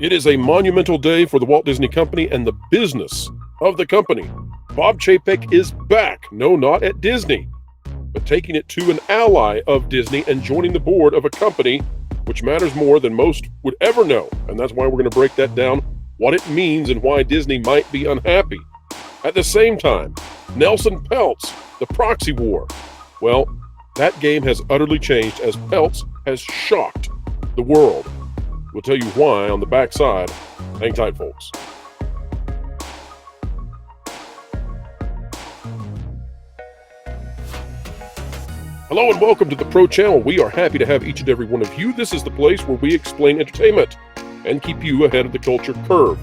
It is a monumental day for the Walt Disney Company and the business of the company. Bob Chapek is back. No, not at Disney, but taking it to an ally of Disney and joining the board of a company which matters more than most would ever know. And that's why we're going to break that down, what it means and why Disney might be unhappy. At the same time, Nelson Peltz, the proxy war. Well, that game has utterly changed as Peltz has shocked the world. We'll tell you why on the backside. Hang tight, folks. Hello and welcome to the Pro Channel. We are happy to have each and every one of you. This is the place where we explain entertainment and keep you ahead of the culture curve.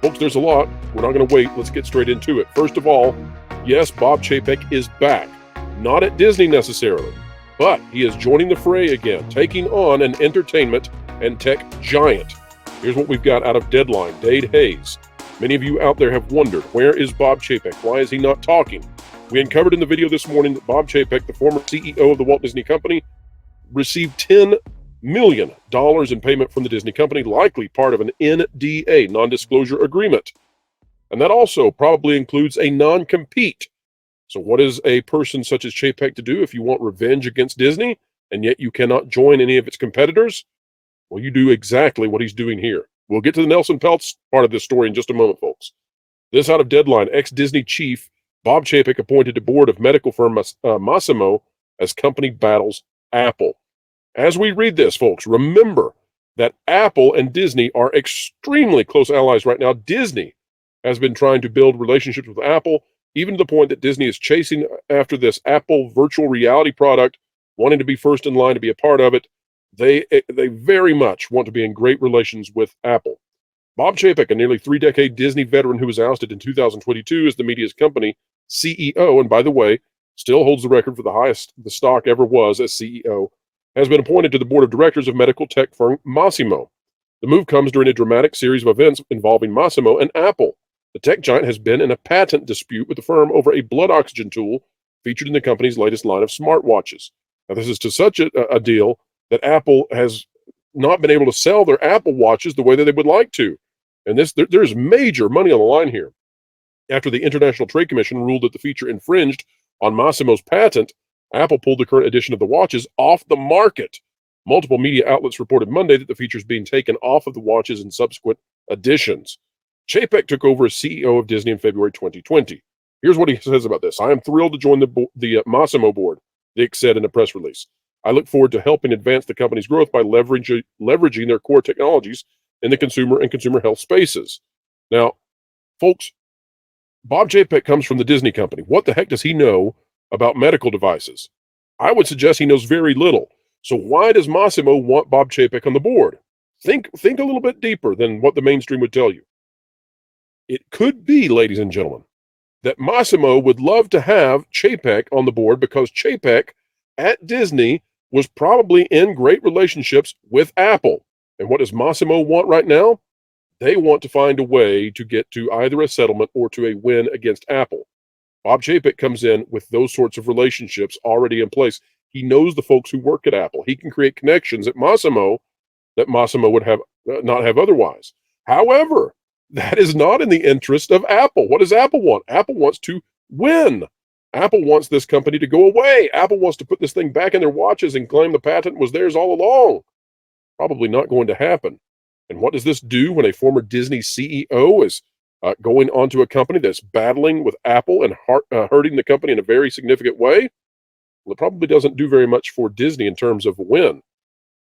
Folks, there's a lot. We're not going to wait. Let's get straight into it. First of all, yes, Bob Chapek is back. Not at Disney necessarily, but he is joining the fray again, taking on an entertainment and tech giant. Here's what we've got out of Deadline. Dade Hayes. Many of you out there have wondered, where is Bob Chapek? Why is he not talking? We uncovered in the video this morning that Bob Chapek, the former CEO of the Walt Disney Company, received $10 million in payment from the Disney Company, likely part of an NDA, non-disclosure agreement. And that also probably includes a non-compete. So what is a person such as Chapek to do if you want revenge against Disney, and yet you cannot join any of its competitors? Well, you do exactly what he's doing here. We'll get to the Nelson Peltz part of this story in just a moment, folks. This out of Deadline, ex-Disney chief Bob Chapek appointed to board of medical firm Masimo as company battles Apple. As we read this, folks, remember that Apple and Disney are extremely close allies right now. Disney has been trying to build relationships with Apple, even to the point that Disney is chasing after this Apple virtual reality product, wanting to be first in line to be a part of it. They very much want to be in great relations with Apple. Bob Chapek, a nearly 3-decade Disney veteran who was ousted in 2022 as the media's company CEO, and by the way, still holds the record for the highest the stock ever was as CEO, has been appointed to the board of directors of medical tech firm Masimo. The move comes during a dramatic series of events involving Masimo and Apple. The tech giant has been in a patent dispute with the firm over a blood oxygen tool featured in the company's latest line of smartwatches. Now, this is to such a deal that Apple has not been able to sell their Apple watches the way that they would like to. And there's major money on the line here. After the International Trade Commission ruled that the feature infringed on Masimo's patent, Apple pulled the current edition of the watches off the market. Multiple media outlets reported Monday that the feature is being taken off of the watches in subsequent editions. Chapek took over as CEO of Disney in February 2020. Here's what he says about this. I am thrilled to join the Masimo board, Dick said in a press release. I look forward to helping advance the company's growth by leveraging their core technologies in the consumer and consumer health spaces. Now, folks, Bob Chapek comes from the Disney Company. What the heck does he know about medical devices? I would suggest he knows very little. So why does Masimo want Bob Chapek on the board? Think a little bit deeper than what the mainstream would tell you. It could be, ladies and gentlemen, that Masimo would love to have Chapek on the board because Chapek at Disney was probably in great relationships with Apple. And what does Masimo want right now? They want to find a way to get to either a settlement or to a win against Apple. Bob Chapek comes in with those sorts of relationships already in place. He knows the folks who work at Apple. He can create connections at Masimo that Masimo would have not have otherwise. However, that is not in the interest of Apple. What does Apple want? Apple wants to win. Apple wants this company to go away. Apple wants to put this thing back in their watches and claim the patent was theirs all along. Probably not going to happen. And what does this do when a former Disney CEO is going onto a company that's battling with Apple and hurting the company in a very significant way? Well, it probably doesn't do very much for Disney in terms of a win.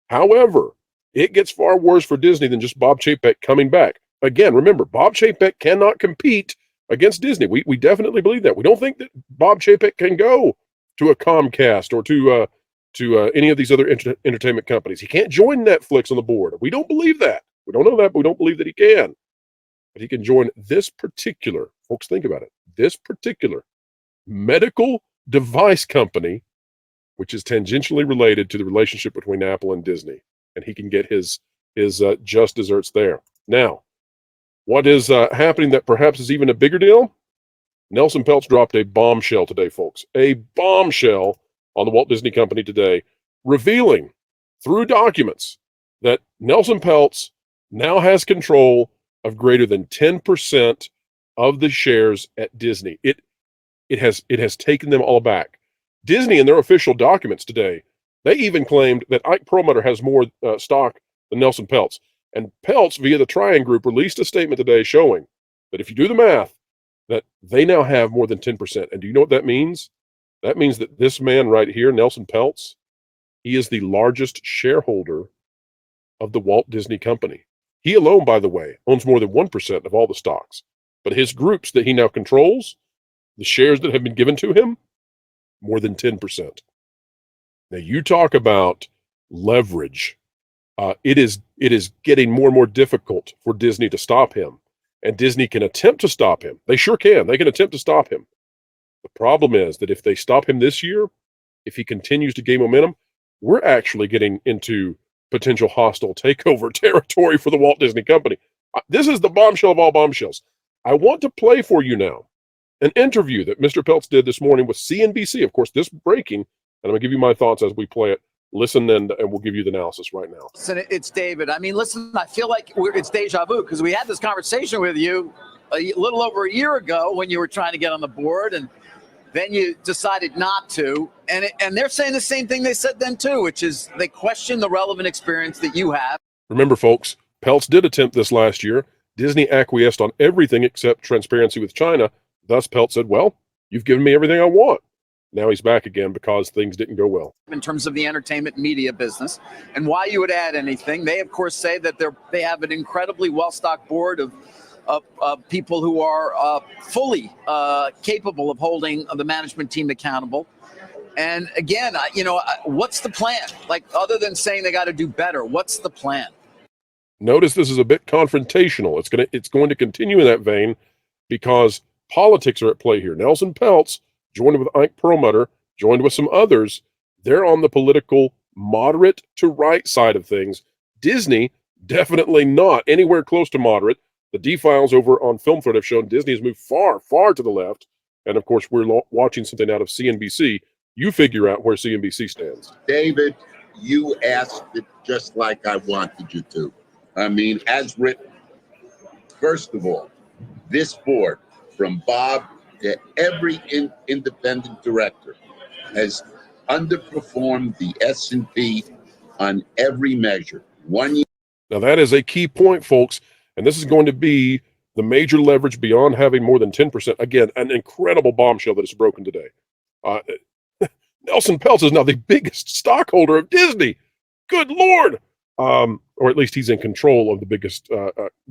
However, it gets far worse for Disney than just Bob Chapek coming back. Again, remember, Bob Chapek cannot compete against Disney. We definitely believe that. We don't think that Bob Chapek can go to a Comcast or to any of these other entertainment companies. He can't join Netflix on the board. We don't believe that. We don't know that, but we don't believe that he can. But he can join this particular, folks, think about it, this particular medical device company, which is tangentially related to the relationship between Apple and Disney. And he can get his just desserts there. Now, what is happening that perhaps is even a bigger deal? Nelson Peltz dropped a bombshell today, folks. A bombshell on the Walt Disney Company today, revealing through documents that Nelson Peltz now has control of greater than 10% of the shares at Disney. It has taken them all back. Disney, in their official documents today, they even claimed that Ike Perlmutter has more stock than Nelson Peltz. And Peltz, via the Trian Group, released a statement today showing that if you do the math, that they now have more than 10%. And do you know what that means? That means that this man right here, Nelson Peltz, he is the largest shareholder of the Walt Disney Company. He alone, by the way, owns more than 1% of all the stocks. But his groups that he now controls, the shares that have been given to him, more than 10%. Now, you talk about leverage. It is getting more and more difficult for Disney to stop him. And Disney can attempt to stop him. They sure can. They can attempt to stop him. The problem is that if they stop him this year, if he continues to gain momentum, we're actually getting into potential hostile takeover territory for the Walt Disney Company. This is the bombshell of all bombshells. I want to play for you now an interview that Mr. Peltz did this morning with CNBC. Of course, this breaking, and I'm going to give you my thoughts as we play it. Listen, and we'll give you the analysis right now. It's David. I mean, listen, I feel like it's deja vu because we had this conversation with you a little over a year ago when you were trying to get on the board, and then you decided not to. And they're saying the same thing they said then, too, which is they question the relevant experience that you have. Remember, folks, Peltz did attempt this last year. Disney acquiesced on everything except transparency with China. Thus, Peltz said, well, you've given me everything I want. Now he's back again because things didn't go well. In terms of the entertainment media business and why you would add anything, they, of course, say that they have an incredibly well-stocked board of people who are fully capable of holding the management team accountable. And again, what's the plan? Like, other than saying they got to do better, what's the plan? Notice this is a bit confrontational. It's going to continue in that vein because politics are at play here. Nelson Peltz, joined with Ike Perlmutter, joined with some others, they're on the political moderate to right side of things. Disney, definitely not anywhere close to moderate. The D-files over on Film Thread have shown Disney has moved far, far to the left. And, of course, we're watching something out of CNBC. You figure out where CNBC stands. David, you asked it just like I wanted you to. I mean, as written. First of all, this board, from Bob to every independent director, has underperformed the S&P on every measure. 1 year. Now, that is a key point, folks, and this is going to be the major leverage beyond having more than 10%. Again, an incredible bombshell that is broken today. Nelson Peltz is now the biggest stockholder of Disney. Good Lord! Or at least he's in control of the biggest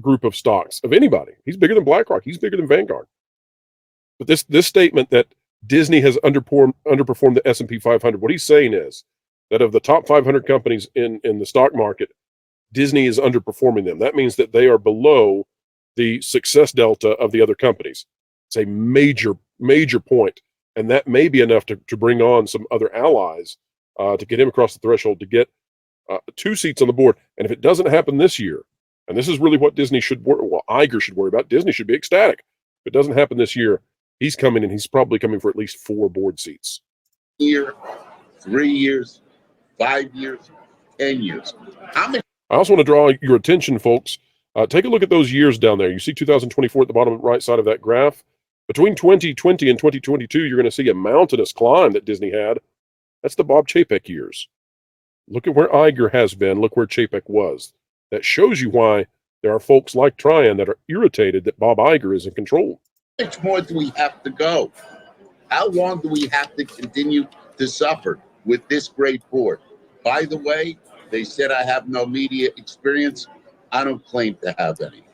group of stocks of anybody. He's bigger than BlackRock. He's bigger than Vanguard. But this statement that Disney has underperformed the S&P 500, what he's saying is that of the top 500 companies in the stock market, Disney is underperforming them. That means that they are below the success delta of the other companies. It's a major, major point, and that may be enough to bring on some other allies to get him across the threshold to get 2 seats on the board. And if it doesn't happen this year, and this is really what Disney should worry, well, Iger should worry about, Disney should be ecstatic. If it doesn't happen this year, he's coming, and he's probably coming for at least 4 board seats. Year, 3 years, 5 years, 10 years. How many? I also want to draw your attention, folks. Take a look at those years down there. You see 2024 at the bottom right side of that graph. Between 2020 and 2022, you're going to see a mountainous climb that Disney had. That's the Bob Chapek years. Look at where Iger has been. Look where Chapek was. That shows you why there are folks like Trian that are irritated that Bob Iger is in control. How much more do we have to go? How long do we have to continue to suffer with this great board? By the way, they said I have no media experience. I don't claim to have any.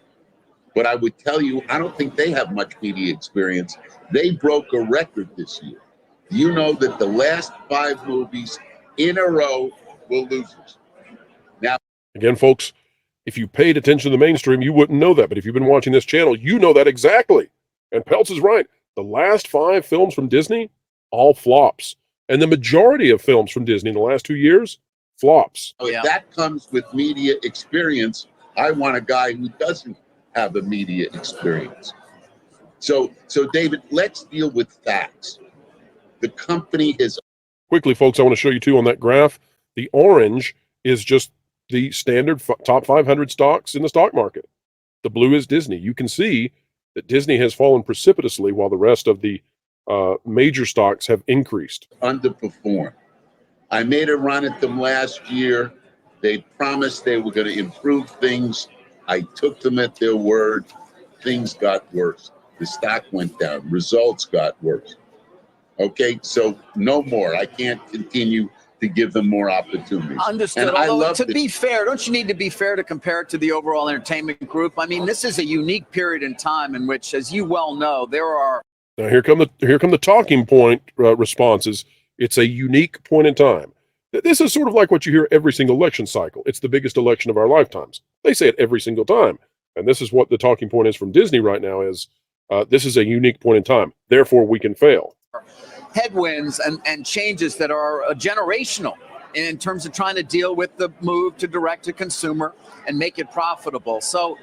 But I would tell you, I don't think they have much media experience. They broke a record this year. You know that the last 5 movies in a row were losers. Now, again, folks, if you paid attention to the mainstream, you wouldn't know that. But if you've been watching this channel, you know that exactly. And Peltz is right. The last 5 films from Disney, all flops. And the majority of films from Disney in the last 2 years, flops. If that comes with media experience, I want a guy who doesn't have a media experience. So David, let's deal with facts. The company is... Quickly, folks, I want to show you, too, on that graph, the orange is just the standard top 500 stocks in the stock market. The blue is Disney. You can see that Disney has fallen precipitously while the rest of the major stocks have increased. Underperform. I made a run at them last year. They promised they were going to improve things. I took them at their word. Things got worse. The stock went down. Results got worse. Okay, so no more. I can't continue to give them more opportunities. Understood. And Although, to be fair, don't you need to be fair to compare it to the overall entertainment group? I mean, this is a unique period in time in which, as you well know, there are. Now here come the talking point responses. It's a unique point in time. This is sort of like what you hear every single election cycle. It's the biggest election of our lifetimes. They say it every single time. And this is what the talking point is from Disney right now is this is a unique point in time. Therefore, we can fail. Headwinds and changes that are generational in terms of trying to deal with the move to direct to consumer and make it profitable. So,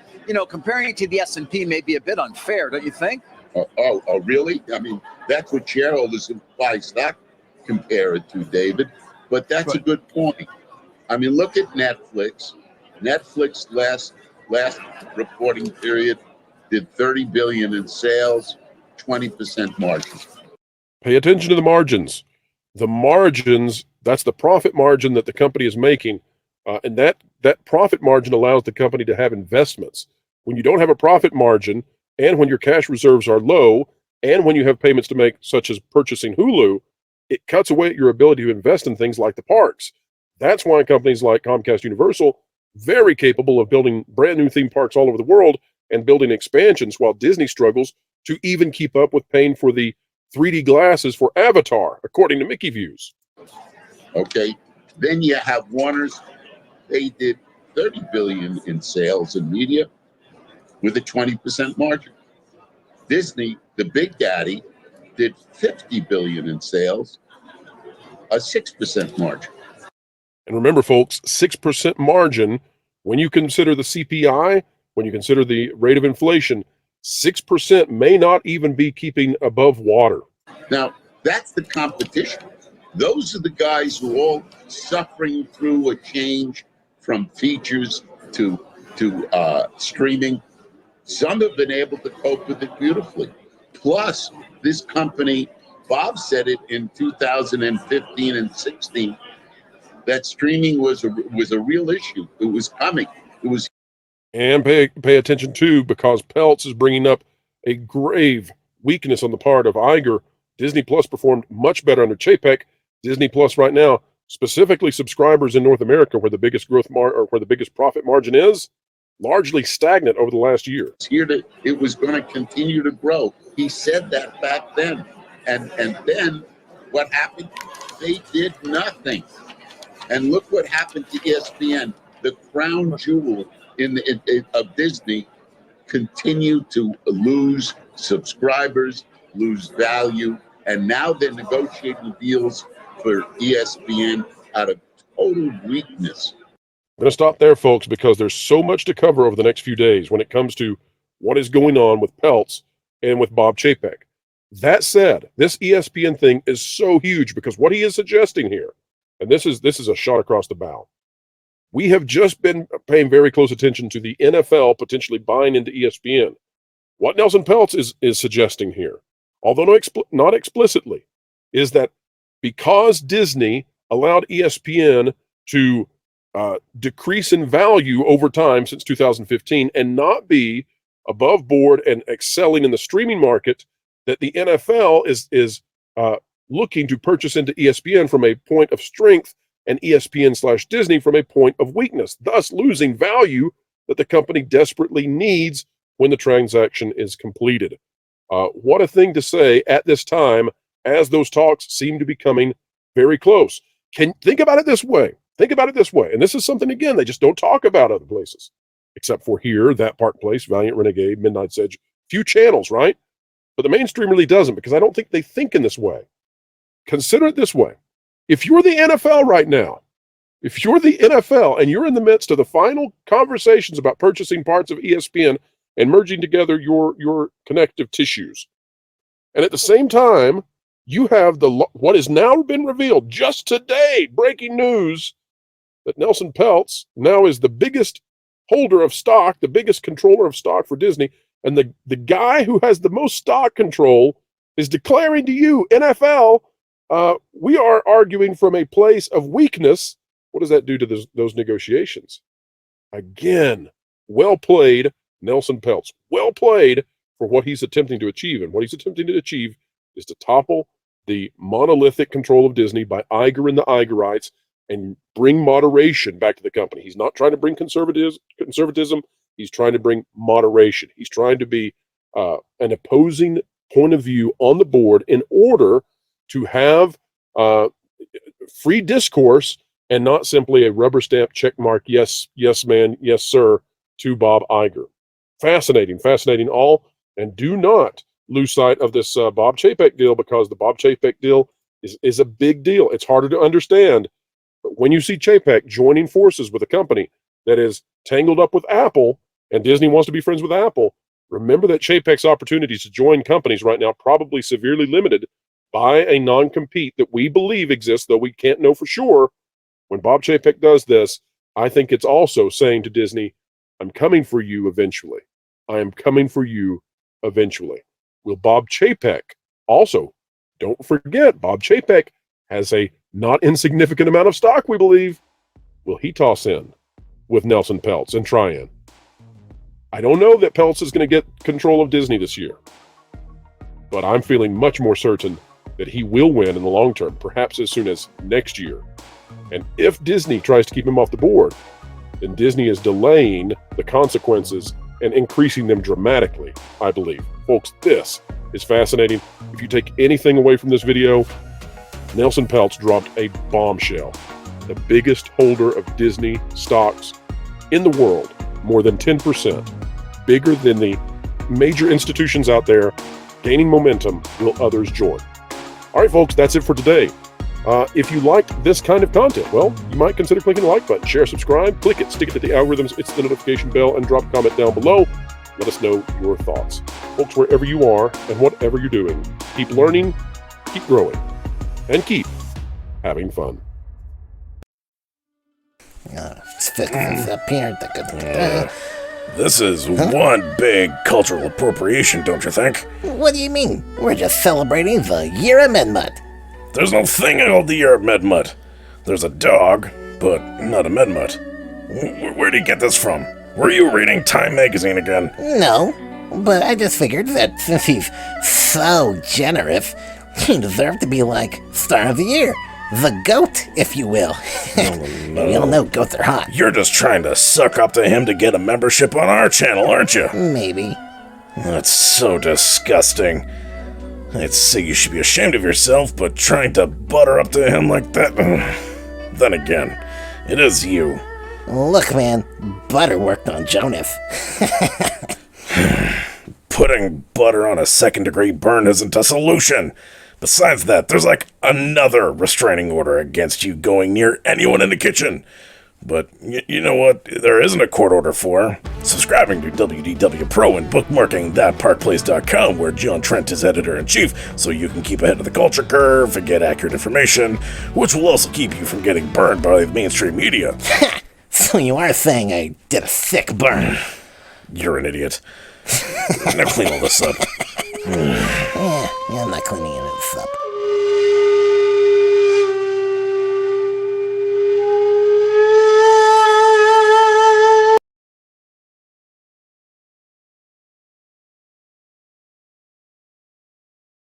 comparing it to the S&P may be a bit unfair, don't you think? Oh, really? I mean, that's what shareholders who buy stock compare it to, David. But that's a good point. I mean, look at Netflix. Netflix last reporting period did $30 billion in sales, 20% margin. Pay attention to the margins. The margins, that's the profit margin that the company is making. And that profit margin allows the company to have investments. When you don't have a profit margin, and when your cash reserves are low, and when you have payments to make, such as purchasing Hulu, it cuts away at your ability to invest in things like the parks. That's why companies like Comcast Universal, very capable of building brand new theme parks all over the world and building expansions, while Disney struggles to even keep up with paying for the 3D glasses for Avatar, according to Mickey Views. Okay, then you have Warner's. They did $30 billion in sales and media with a 20% margin. Disney, the big daddy, did $50 billion in sales, a 6% margin. And remember, folks, 6% margin, when you consider the CPI, when you consider the rate of inflation, 6% may not even be keeping above water. Now, that's the competition. Those are the guys who are all suffering through a change from features to streaming. Some have been able to cope with it beautifully. Plus, this company, Bob said it in 2015 and 16, that streaming was a real issue. It was coming. It was. And pay attention too, because Peltz is bringing up a grave weakness on the part of iger. Disney Plus performed much better under Chapek. Disney Plus right now, specifically subscribers in North America, where the biggest where the biggest profit margin is, largely stagnant over the last year. It was going to continue to grow. He said that back then. And then what happened? They did nothing. And look what happened to ESPN. The crown jewel of Disney continued to lose subscribers, lose value, and now they're negotiating deals for ESPN out of total weakness. I'm going to stop there, folks, because there's so much to cover over the next few days when it comes to what is going on with Peltz and with Bob Chapek. That said, this ESPN thing is so huge because what he is suggesting here, and this is a shot across the bow. We have just been paying very close attention to the NFL potentially buying into ESPN. What Nelson Peltz is suggesting here, although not explicitly, is that because Disney allowed ESPN to decrease in value over time since 2015 and not be above board and excelling in the streaming market, that the NFL is looking to purchase into ESPN from a point of strength and ESPN/Disney from a point of weakness, thus losing value that the company desperately needs when the transaction is completed. What a thing to say at this time, as those talks seem to be coming very close. Think about it this way. Think about it this way. And this is something, again, they just don't talk about other places, except for here, That Park Place, Valiant Renegade, Midnight's Edge, few channels, right? But the mainstream really doesn't, because I don't think they think in this way. Consider it this way. If you're the NFL right now, if you're the NFL and you're in the midst of the final conversations about purchasing parts of ESPN and merging together your connective tissues, and at the same time, you have what has now been revealed just today, breaking news, that Nelson Peltz now is the biggest holder of stock, the biggest controller of stock for Disney, and the guy who has the most stock control is declaring to you, NFL, we are arguing from a place of weakness. What does that do to those negotiations? Again, well played, Nelson Peltz. Well played for what he's attempting to achieve. And what he's attempting to achieve is to topple the monolithic control of Disney by Iger and the Igerites and bring moderation back to the company. He's not trying to bring conservatism. He's trying to bring moderation. He's trying to be an opposing point of view on the board in order to have free discourse and not simply a rubber stamp check mark, yes, yes, man, yes, sir, to Bob Iger. Fascinating all. And do not lose sight of this Bob Chapek deal, because the Bob Chapek deal is a big deal. It's harder to understand. But when you see Chapek joining forces with a company that is tangled up with Apple, and Disney wants to be friends with Apple, remember that Chapek's opportunities to join companies right now probably severely limited by a non-compete that we believe exists, though we can't know for sure. When Bob Chapek does this, I think it's also saying to Disney, I'm coming for you eventually. I am coming for you eventually. Will Bob Chapek also, don't forget, Bob Chapek has a not insignificant amount of stock, we believe. Will he toss in with Nelson Peltz and Trian? I don't know that Peltz is going to get control of Disney this year, but I'm feeling much more certain that he will win in the long term, perhaps as soon as next year. And if Disney tries to keep him off the board, then Disney is delaying the consequences and increasing them dramatically, I believe. Folks, this is fascinating. If you take anything away from this video, Nelson Peltz dropped a bombshell. The biggest holder of Disney stocks in the world, more than 10%, bigger than the major institutions out there, gaining momentum. Will others join? All right, folks, that's it for today. If you liked this kind of content, well, you might consider clicking the like button, share, subscribe, click it, stick it to the algorithms, it's the notification bell, and drop a comment down below. Let us know your thoughts. Folks, wherever you are and whatever you're doing, keep learning, keep growing, and keep having fun. This is one big cultural appropriation, don't you think? What do you mean? We're just celebrating the Year of Medmud. There's no thing called the Year of Medmud. There's a dog, but not a Medmud. Where do you get this from? Were you reading Time magazine again? No, but I just figured that since he's so generous, he deserved to be like Star of the Year. The GOAT, if you will. No. You all know goats are hot. You're just trying to suck up to him to get a membership on our channel, aren't you? Maybe. That's so disgusting. I'd say you should be ashamed of yourself, but trying to butter up to him like that... Then again, it is you. Look, man, butter worked on Jonas. Putting butter on a second-degree burn isn't a solution. Besides that, there's like another restraining order against you going near anyone in the kitchen. But you know what there isn't a court order for? Subscribing to WDW Pro and bookmarking thatparkplace.com, where John Trent is editor-in-chief, so you can keep ahead of the culture curve and get accurate information, which will also keep you from getting burned by the mainstream media. So you are saying I did a sick burn? You're an idiot. Now clean all this up. Yeah, I'm not cleaning this up.